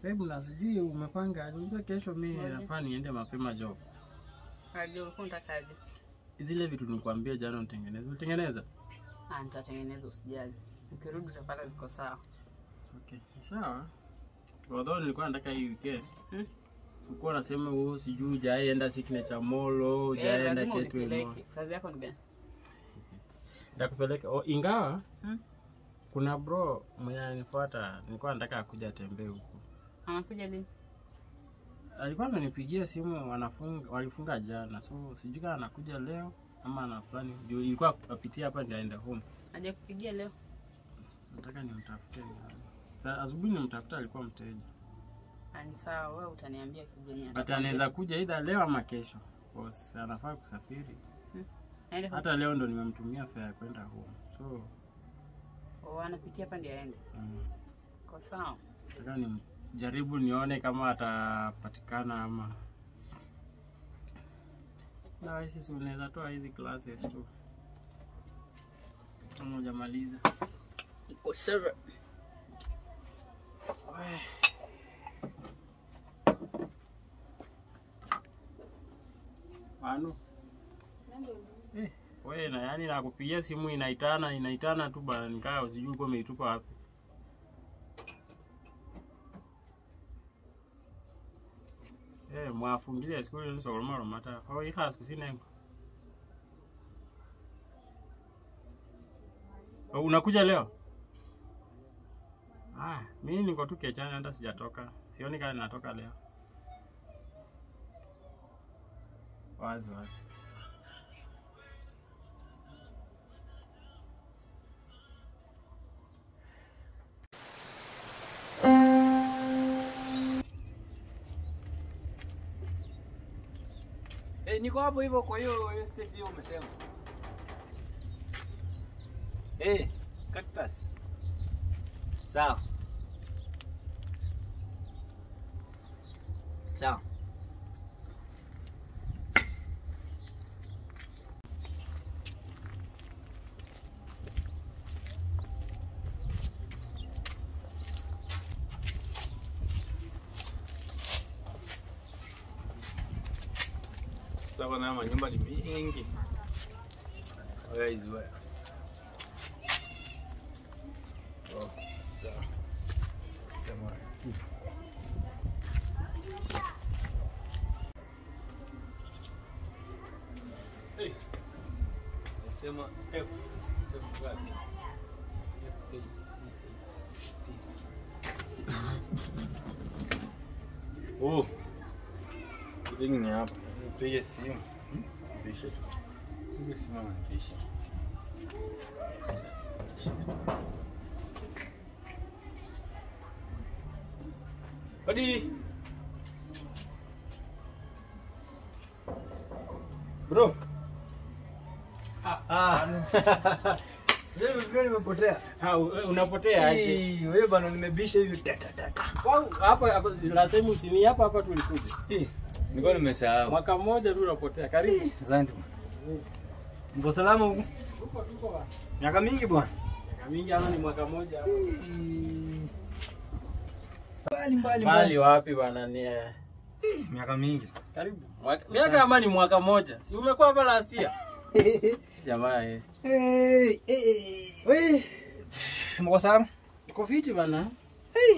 Hebu na sijui umepanga unajua kesho mimi nafaa niende mapema job. Kazi unakwenda kazi. Zile vitu nilikwambia jana utengeneze. Utengeneza? Nitatengeneza usijali. Ukirudi utapata ziko sawa. Okay. Sawa. Although nilikuwa nataka hii weekend. Ulikuwa unasema wewe sijui hujaenda Signature Mall, hujaenda Ketwe Mall. Kazi yako ni gani? Nitakupeleka. Ingawa kuna bro mwenye ananifuata, nilikuwa nataka akuja atembee huko. Anakuja lini? Alikuwa amenipigia simu walifunga jana. So sijui kama anakuja leo ama ana plan. Ilikuwa apitia hapa ndio aende home. Aje kupigia leo? Nataka nimtafute. Sasa asubuhi nimtafuta alikuwa mteja. Ni sawa, wewe utaniambia kijeni hata. But anaweza kuja either leo ama kesho. Because anafaa kusafiri. Hata leo ndo nimemtumia fare ya kwenda home. So anapitia hapa ndio aende. Kwa sawa. Nataka jaribu nione kama atapatikana ama. Na sisi unaweza toa hizi classes tu. Kama hujamaliza. Iko sawa. Ano. Wewe na yani nakupigia simu inaitana tu bana nikaa usijui uko umeitupa wapi. Mwafungilia siku ile nso mara mata. Hao ikhas kusina. Unakuja leo? Mimi niko tu kechana hata sijatoka. Sioni kama natoka leo. Wazi. Niko hapo hivyo kwa hiyo stage hiyo umesema. Cactus. Sawa. Sawa. Sasa na manyumba ni mingi. Wewe izwe. Sawa. Sawa. Sema F ngapi? Kidini ni hapa. Pige simu. Pisha tu. Pige simu na pisha. Hadi. Bro. Leo nimepotea. Unapotea aje? Wewe bana nimebisha hivi Hapa lazima usini hapa tulikuja. Nilikuwa nimesahau. Mwaka mmoja tu unapotea. Karibu. Asante. Mpo salama huko? Tuko bwana. Miaka mingi bwana. Miaka mingi ama ni mwaka mmoja hapa. Mbali wapi bwana ni miaka mingi. Karibu. Miaka kama ni mwaka mmoja. Si umekuwa hapa last year? Jamaa Wewe. Mko sawa? Uko fiti bwana?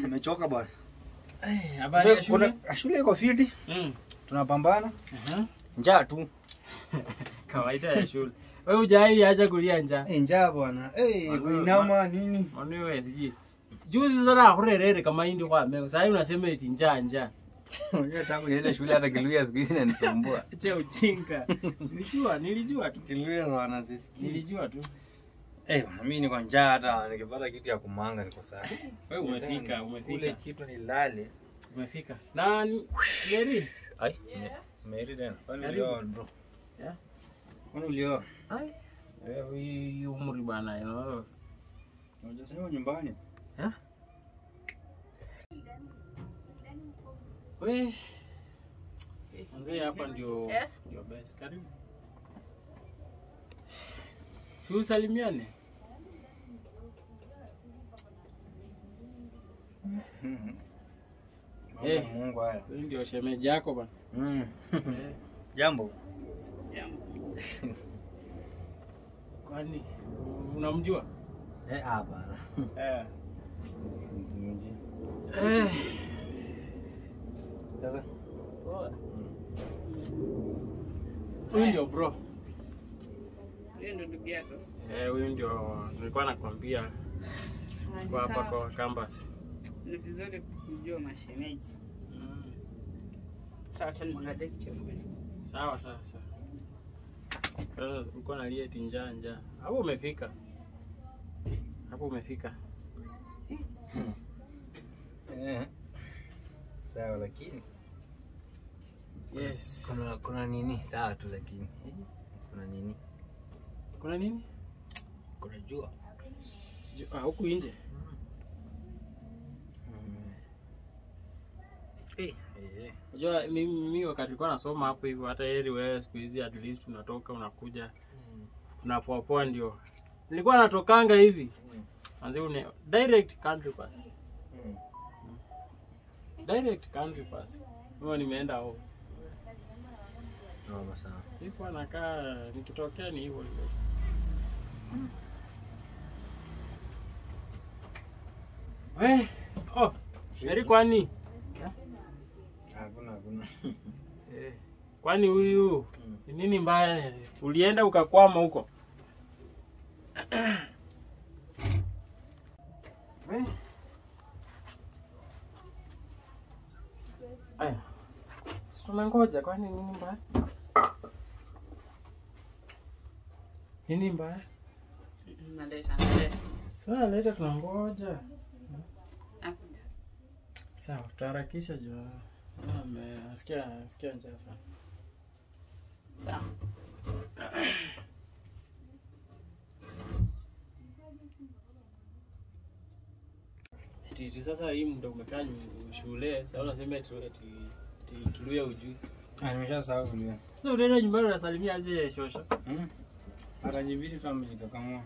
Nimechoka bwana. Habari ya shule? Shule iko fiti. Tunapambana. Njaa tu. Kawaida ya shule. Wewe hujai acha kulia njaa. Njaa bwana. Kuinama nini? Wewe siji. Juzi sana kurerere kama hindi kwa mengo. Sasa unasema eti njaa. Unajua tangu niende shule hata Kiluya siku hizi inanisumbua. Acha ujinga. Nilijua tu. Kiluya wanasisikia. Nilijua tu. Mimi niko njaa hata nikipata kitu ya kumanga niko sawa. Wewe umefika. Kule kitu ni lale. Umefika. Na Mary. Mary tena. Kwani ulio bro? Kwani ulio? Wewe umri bana. Unajisema nyumbani. Wewe. Mzee hapa ndio best. Karibu. Si usalimiane. Mungu haya. Wewe ndio shemeji yako bwana. Jambo. Kwani unamjua? Hapana. Sasa. Huyu ndio bro. Huyu ndio ndugu yako. Huyu ndio nilikuwa nakwambia kwa hapa kwa campus. Ni vizuri kujua mashemeji. Sawa, tena mwangalie kichombe. Sawa. Uko na lieti njaa. Hapo umefika. Sawa lakini. Yes. Kuna nini? Sawa tu lakini. Kuna nini? Kuna jua. Huku nje. Unajua mimi wakati nilikuwa nasoma hapo hivyo, hata heri wewe siku hizi at least unatoka unakuja. Tunapoa ndio. Nilikuwa natokanga hivi. Anze direct country pass. Direct country pass. Mimi nimeenda huko. Sawa. Nilikuwa nakaa nikitokea ni hivyo. Sheri kwani? Hakuna. Kwani huyu nini mbaya? Ulienda ukakwama huko? Tumengoja kwani nini mbaya? Nini mbaya? Leta tunangoja. Sawa, tutaharakisha jua. Nasikia njaa sana. Sawa. Sasa hii muda umekaa shule, sasa unasema eti Kiluya ujui. Nimeshasahau Kiluya. Sasa utaenda nyumbani unasalimia aje shosha? Atajibidi tu amjika kama.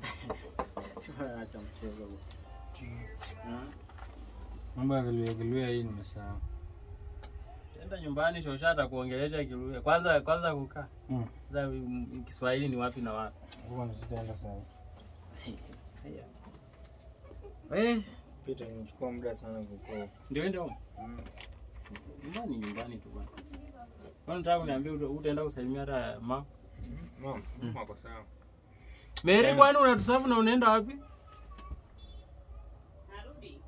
Acha mchezo huo. Mambo ya Kiluya hii nimesahau. Enda nyumbani shosha atakuongelesha Kiluya. Kwanza kukaa. Sasa Kiswahili ni wapi na wapi? Huko nisitaenda sawa. Pita nichukua muda sana kukaa. Ndio ende huko. Nyumbani tu bwana. Kwani nataka uniambie utaenda kusalimia hata mama? Mama hapo sawa. Mary kwani unatusafu na unaenda wapi? Narudi.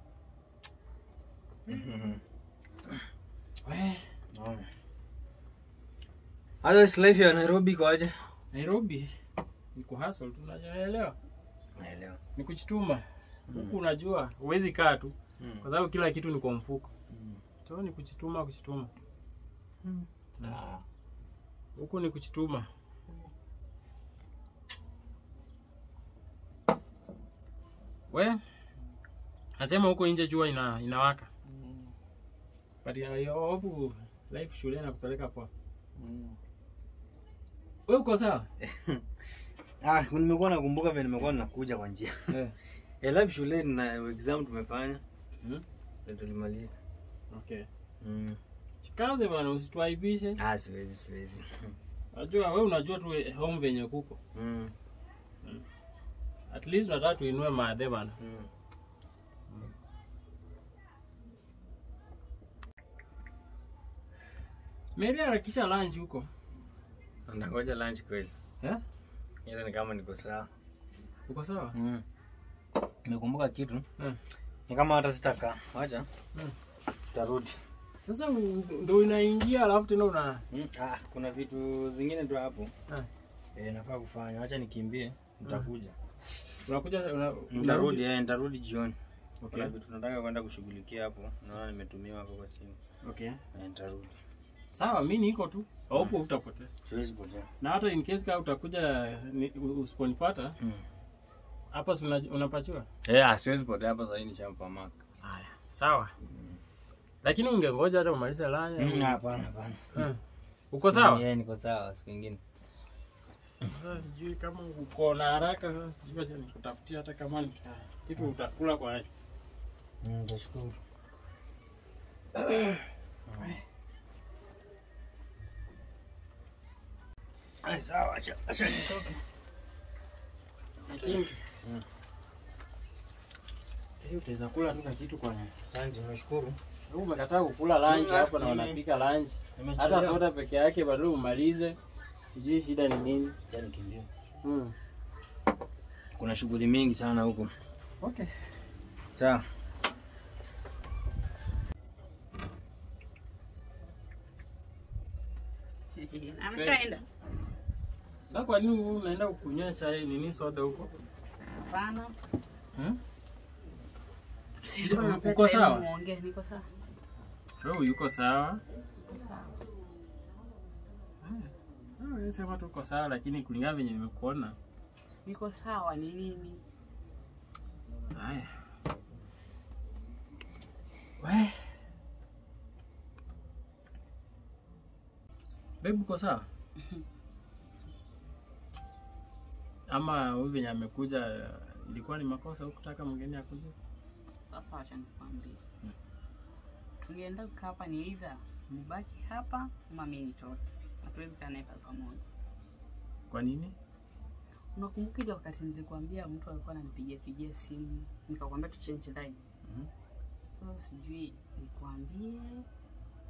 Halo, life ya Nairobi kwaje? Nairobi niko hustle tu, unaelewa? Naelewa. Ni kuchituma. Huku unajua huwezi kaa tu. Kwa sababu kila kitu ni kwa mfuko. So ni kuchituma. Huku ni kuchituma. Nasema huko nje jua inawaka. But hope life shule na kupeleka poa. Wewe uko sawa? Nimekuwa nakumbuka vile nimekuwa nakuja kwa njia. Life shule na exam tumefanya. Ndio tulimaliza. Okay. Chikaze bwana usituaibishe. Siwezi. Unajua wewe unajua tu home venye kuko. At least nataka tuinue maadhe bwana. Mary harakisha lunch huko. Nangoja lunch kweli. Hiyo ni kama niko sawa. Uko sawa? Nimekumbuka kitu. Ni kama hata sitaka. Acha. Tarudi. Sasa ndio inaingia alafu tena una kuna vitu zingine tu hapo. Nafaa kufanya. Acha nikimbie, nitakuja. Unakuja nitarudi jioni. Okay. Kuna vitu nataka kwenda kushughulikia hapo. Naona nimetumiwa hapo kwa simu. Okay. Nitarudi. Sawa, mimi niko tu. Hapo utapotea. Siwezi potea. Na hata in case kama utakuja usiponipata, hapa unapachua? Siwezi potea hapa sasa, nishampa mark. Haya, sawa. Lakini ungengoja hata umalize lunch. Hapana. Uko sawa? Niko sawa siku nyingine. Sasa sijui kama uko na haraka, sasa sijui acha nikutafutia hata kama ni kitu utakula kwa hapo. Nashukuru. Ai sawa, acha nitoke. Lakini utaweza kula tu kitu kwa nini? Asante, nimeshukuru. Wewe umekataa kukula lunch hapa na wanapika lunch. Hata soda peke yake bado umalize. Sijui shida ni nini. Jana kimbia. Kuna shughuli mingi sana huko. Okay. Sawa. Ameshaenda. Sasa kwa nini unaenda kukunywa chai nini soda huko? Hapana. Uko sawa? Niko sawa. Wewe yuko sawa? Sawa. Wewe sema tu uko sawa lakini kulingana venye nimekuona. Niko sawa ni nini? Haya. We. Babe uko sawa? Ama huyu venye amekuja ilikuwa ni makosa ukitaka mgeni akuje? Sasa acha nikwambie. Tungeenda kukaa hapa ni either mbaki hapa ama mimi nitoke. Hatuwezi kaa naye pamoja. Kwa nini? Unakumbuka ile wakati nilikwambia mtu alikuwa ananipigia simu, nikakwambia tu change line. Sasa sijui nikwambie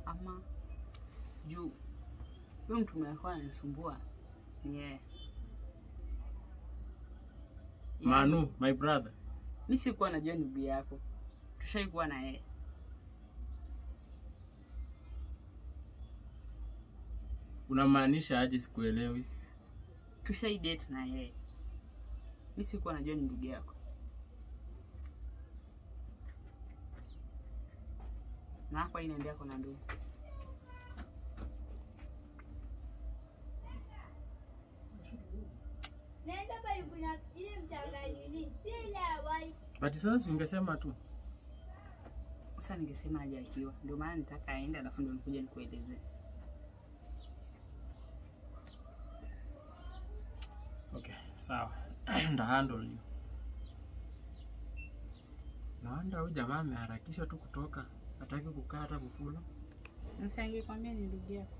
ama juu huyo mtu alikuwa ananisumbua ni yeye. Manu, my brother. Mimi sikuwa najua ndugu yako. Tushaikuwa na yeye. Unamaanisha aje sikuelewi? Tushai date na yeye. Mimi sikuwa najua ni ndugu yako. Na kwa inaendea kuna ndugu. Nenda karibu na ile mchanganyiko. Si ile white. But sasa ungesema tu. Sasa ningesema aje akiwa. Ndio maana nitaka aende alafu ndio nikuja nikuelezee. Okay, sawa. Nda handle you. Naanda huyu jamaa ameharakisha tu kutoka. Hataki kukaa hata kukula. Nisangekwambia ni ndugu yako.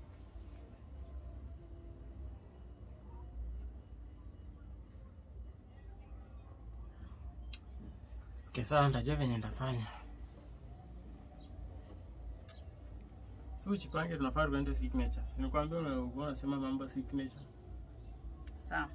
Okay, sawa nitajua venye nitafanya. So uchipange tunafaa tuende signature. Sinikwambia unasema mambo signature. Sawa.